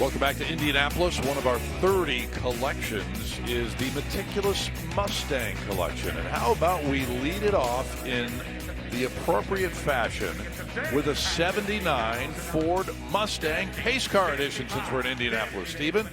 Welcome back to Indianapolis. One of our 30 collections is the Meticulous Mustang collection. And how about we lead it off in the appropriate fashion with a 79 Ford Mustang Pace Car Edition, since we're in Indianapolis. Stephen?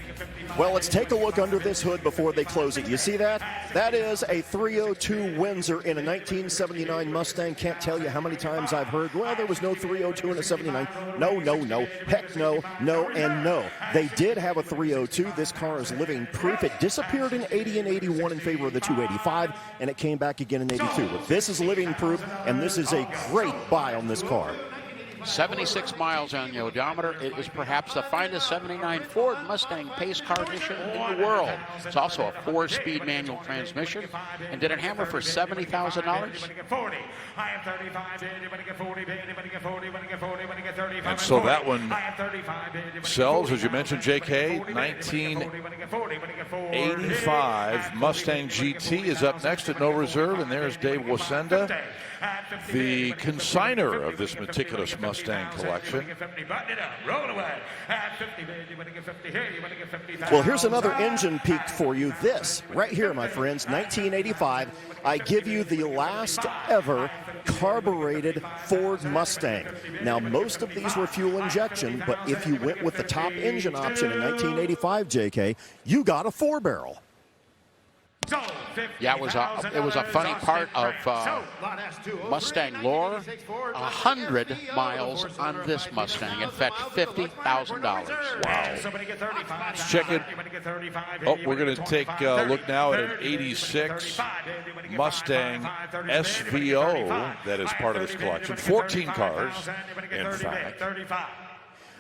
Well, let's take a look under this hood before they close it. You see that? That is a 302 Windsor in a 1979 Mustang. Can't tell you how many times I've heard, well, there was no 302 in a 79. No, no, no. Heck no, no, and no. They did have a 302. This car is living proof. It disappeared in 80 and 81 in favor of the 285, and it came back again in 82. But this is living proof, and this is a great buy on this car. 76 miles on the odometer. It is perhaps the finest 79 Ford Mustang Pace Car Edition in the world. It's also a 4-speed manual transmission. And did it hammer for $70,000? And so that one sells, as you mentioned, JK. 1985 Mustang GT is up next at no reserve, and there's Dave Wasenda, the consigner of this meticulous Mustang collection. Well, here's another engine peek for you. This right here, my friends, 1985. I give you the last ever carbureted Ford Mustang. Now, most of these were fuel injection, but if you went with the top engine option in 1985, JK, you got a 4-barrel. Yeah, it was a funny part of Mustang lore. 100 miles on this Mustang. It fetched $50,000. Wow. Let's check it. Oh, we're going to take a look now at an 86 Mustang SVO that is part of this collection. 14 cars, in fact.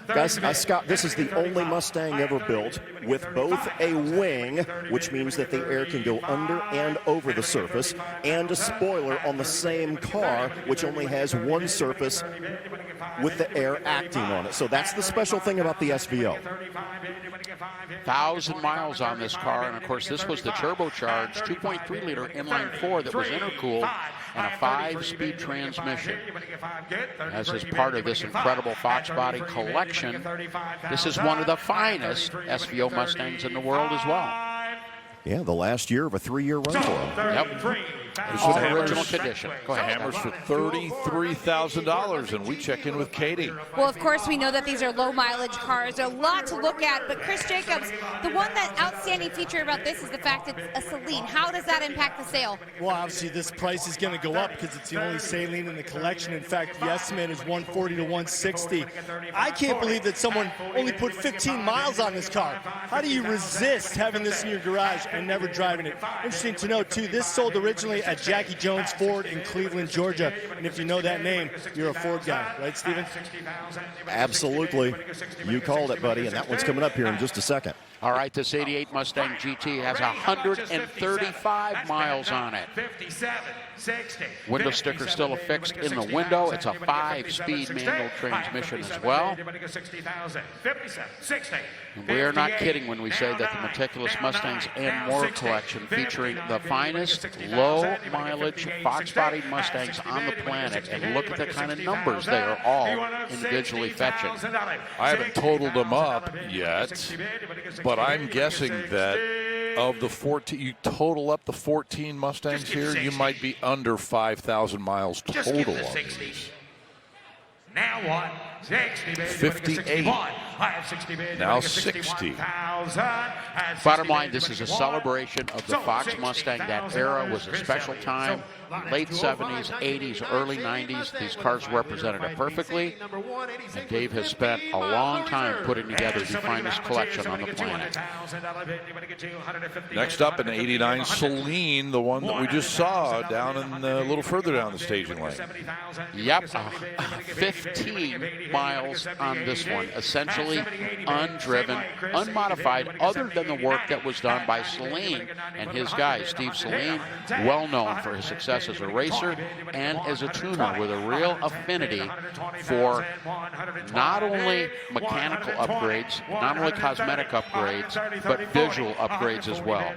Guys, Scott, this is the only Mustang ever built with both a wing, which means that the air can go under and over the surface, and a spoiler on the same car, which only has one surface with the air acting on it. So that's the special thing about the SVO. 1,000 miles on this car, and of course this was the turbocharged 2.3-liter inline-4 that was intercooled and a 5-speed transmission. As is part of this incredible Foxbody collection, this is one of the finest SVO Mustangs in the world as well. Yeah, the last year of a 3-year run for him. Yep. All original condition. Go ahead. Hammers for $33,000, and we check in with Katie. Well, of course, we know that these are low-mileage cars. There's a lot to look at, but Chris Jacobs, the one that outstanding feature about this is the fact it's a Saleen. How does that impact the sale? Well, obviously, this price is going to go up because it's the only Saleen in the collection. In fact, the estimate is $140 to $160. I can't believe that someone only put 15 miles on this car. How do you resist having this in your garage and never driving it? Interesting to know, too, this sold originally at Jackie Jones Ford in Cleveland, Georgia. And if you know that name, you're a Ford guy, right, Steven? Absolutely. You called it, buddy, and that one's coming up here in just a second. All right, this 88 Mustang GT has 135 miles on it. Window sticker still affixed in the window. It's a 5-speed manual transmission as well. And we are not kidding when we say that the Meticulous Mustangs and More collection, featuring the finest low-mileage Foxbody Mustangs on the planet. And look at the kind of numbers they are all individually fetching. I haven't totaled them up yet, but I'm guessing that of the 14, you total up the 14 Mustangs here, you might be under 5,000 miles total on these. Now what? 58. Now 60. Bottom line, this is a celebration of the Fox Mustang. That era was a special time. Late 70s, 80s, early 90s. These cars represented it perfectly. And Dave has spent a long time putting together the finest collection on the planet. Next up, an 89 Saleen, the one that we just saw down in a little further down the staging lane. Yep, 15 miles on this one. Essentially undriven, unmodified, other than the work that was done by Saleen and his guy, Steve Saleen, well known for his success success as a racer and as a tuner with a real affinity for not only mechanical upgrades, not only cosmetic upgrades, but visual upgrades as well.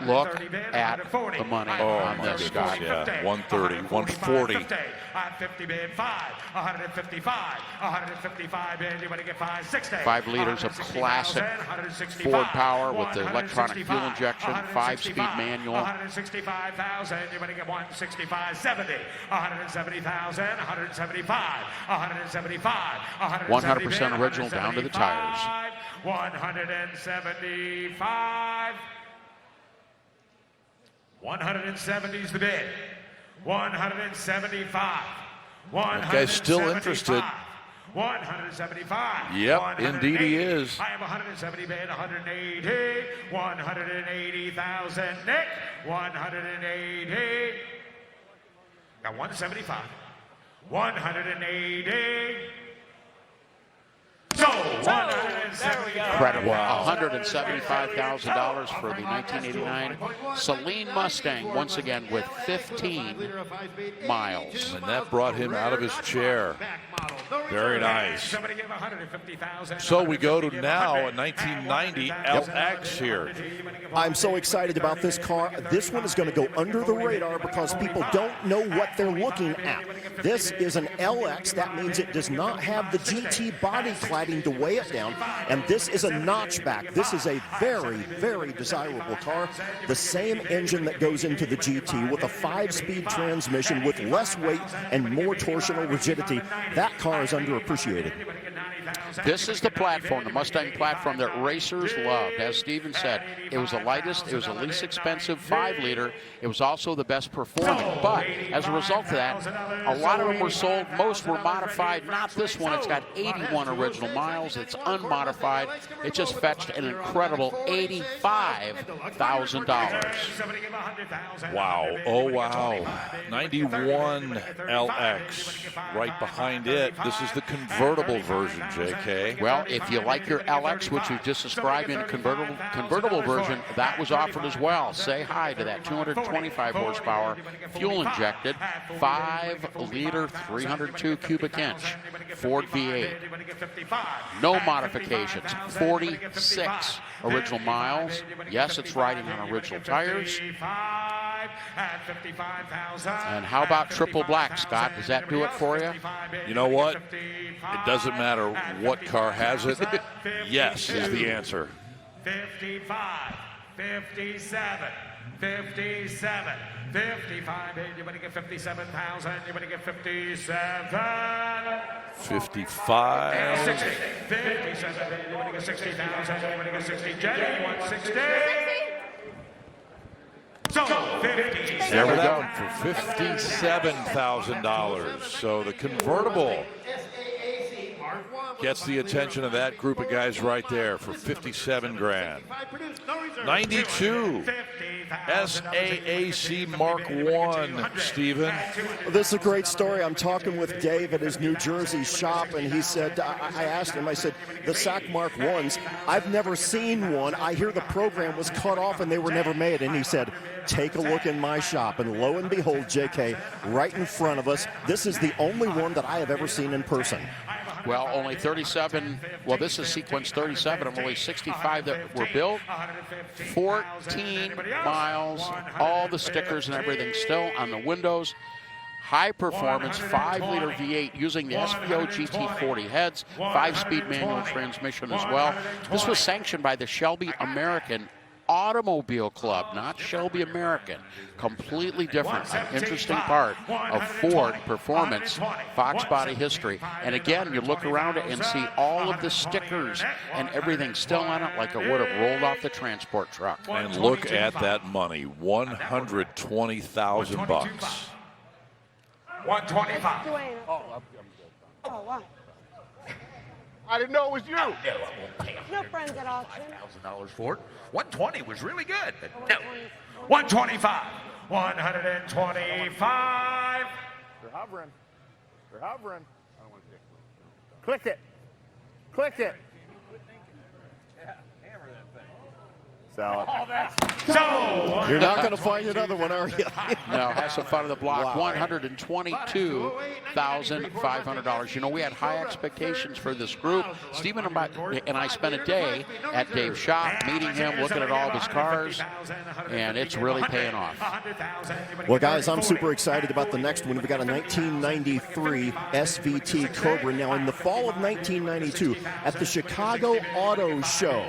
Look at the money on this, Scott. Yeah, 130, 140. 50 bid, 155, 155 bid, you want to get 560. 5 liters of classic Ford power with the electronic fuel injection, 5-speed manual. 165,000, you want to get 165.70, 170,000, 175, 175, 100% original down to the tires. 175. 170 is the bid. 175. That guy's still interested. 175. Yep, indeed he is. I have 170 bid, 180. 180,000, Nick. 180. Got 175. 180. So, 175. Incredible. $175,000 for the 1989 Saleen Mustang, once again with 15 miles. And that brought him out of his chair. Very nice. So we go to now a 1990 LX here. I'm so excited about this car. This one is going to go under the radar because people don't know what they're looking at. This is an LX. That means it does not have the GT body cladding to weigh it down. And this is a notchback. This is a very, very desirable car. The same engine that goes into the GT with a 5-speed transmission with less weight and more torsional rigidity. That car is underappreciated. This is the platform, the Mustang platform that racers loved. As Steven said, it was the lightest, it was the least expensive 5-liter. It was also the best performing. But as a result of that, a lot of them were sold. Most were modified. Not this one. It's got 81 original miles. It's unmodified. It just fetched an incredible $85,000. Wow. Oh, wow. 91 LX. Right behind it. This is the convertible version, JK. Well, if you like your LX, which you just described in a convertible version, that was offered as well. Say hi to that 225 horsepower, fuel injected, 5-liter, 302 cubic inch Ford V8. No modifications, 46 original miles. Yes, it's riding on original tires. And how about triple black, Scott? Does that do it for you? You know what? It doesn't matter what car has it. Yes is the answer. 55, 57, 57, 55. You're going to get 57,000. You're going to get 57. 55. 60, 57. You're going to get 60,000. You're going to get 60. Jenny, 160. So, 50. There we go. For $57,000. So the convertible gets the attention of that group of guys right there for 57 grand. 92 SAAC Mark I, Stephen. This is a great story. I'm talking with Dave at his New Jersey shop, and he said, I asked him, I said, the SAC Mark I's, I've never seen one. I hear the program was cut off and they were never made. And he said, take a look in my shop. And lo and behold, JK, right in front of us, this is the only one that I have ever seen in person. Well, only 37. Well, this is sequence 37 of only 65 that were built. 14 miles, all the stickers and everything still on the windows. High performance 5-liter V8 using the SVO GT40 heads, 5-speed manual transmission as well. This was sanctioned by the Shelby American Automobile Club, not Shelby American. Completely different, an interesting part of Ford performance, Foxbody history. And again, you look around it and see all of the stickers and everything still on it like it would have rolled off the transport truck. And look at that money, $120,000 bucks. 125. Oh, why? I didn't know it was you. No friends at auction. $5,000 for it. 120 was really good. But no. 125. 125. They're hovering. They're hovering. Click it. Click it. Sal. So, You're not going to find another one, are you? No, have some fun of the block. Wow. $122,500. You know, we had high expectations for this group. Stephen and I spent a day at Dave's shop, meeting him, looking at all of his cars, and it's really paying off. Well, guys, I'm super excited about the next one. We've got a 1993 SVT Cobra. Now, in the fall of 1992, at the Chicago Auto Show,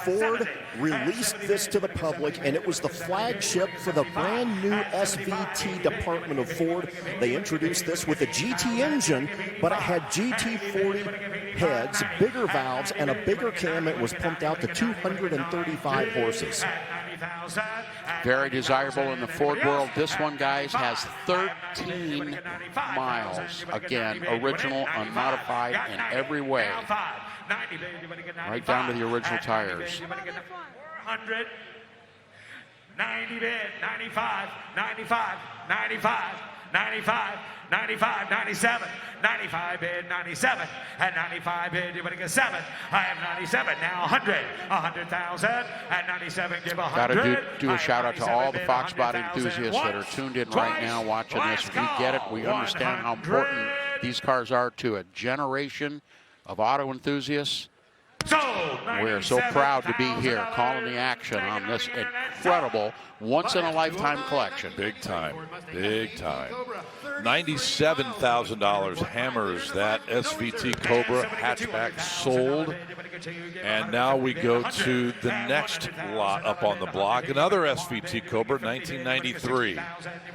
Ford released this to the public, and it was the flagship for the brand new SVT department of Ford. They introduced this with a GT engine, but it had GT40 heads, bigger valves, and a bigger cam. It was pumped out to 235 horses. Very desirable in the Ford world. This one, guys, has 13 miles. Again, original, unmodified in every way. Right down to the original tires. 100, 90 bid, 95, 95, 95, 95, 95, 97, 95 bid, 97, and 95 bid, you're going to get 7. I have 97, now 100, 100,000, and 97, give 100. Got to do a shout out to all the Foxbody enthusiasts that are tuned in right now watching this. We get it. We understand how important these cars are to a generation of auto enthusiasts. We're so proud to be here calling the action on this incredible once-in-a-lifetime collection. Big time, big time. $97,000 hammers that SVT Cobra hatchback sold. And now we go to the next lot up on the block. Another SVT Cobra, 1993.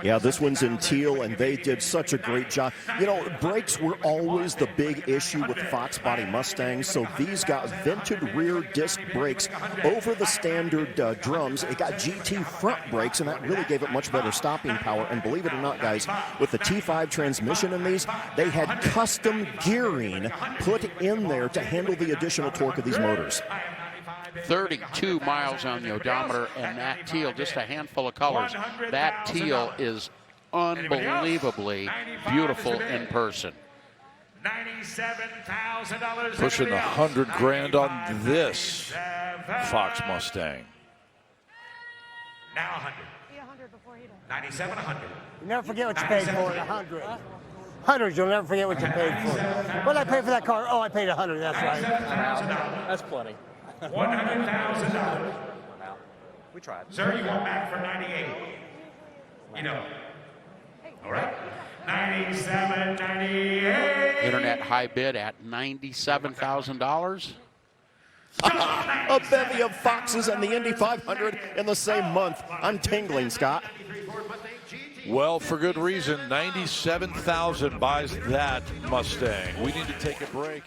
Yeah, this one's in teal, and they did such a great job. You know, brakes were always the big issue with the Foxbody Mustangs, so these got vented rear disc brakes over the standard drums. It got GT front brakes, and that really gave it much better stopping power. And believe it or not, guys, with the T5 transmission in these, they had custom gearing put in there to handle the additional torque of these motors. 32 miles on the odometer, and that teal, just a handful of colors. That teal is unbelievably beautiful in person. $97,000. Pushing $100,000 on this Fox Mustang. Now 100. 97, 100. You never forget what you paid for it, 100. Hundreds, you'll never forget what you paid for. What did I pay for that car? Oh, I paid 100, that's right. That's plenty. $100,000. We tried. Sir, you want back for 98. You know. All right. 97, 98. Internet high bid at $97,000. A bevy of Foxes and the Indy 500 in the same month. I'm tingling, Scott. Well, for good reason. $97,000 buys that Mustang. We need to take a break.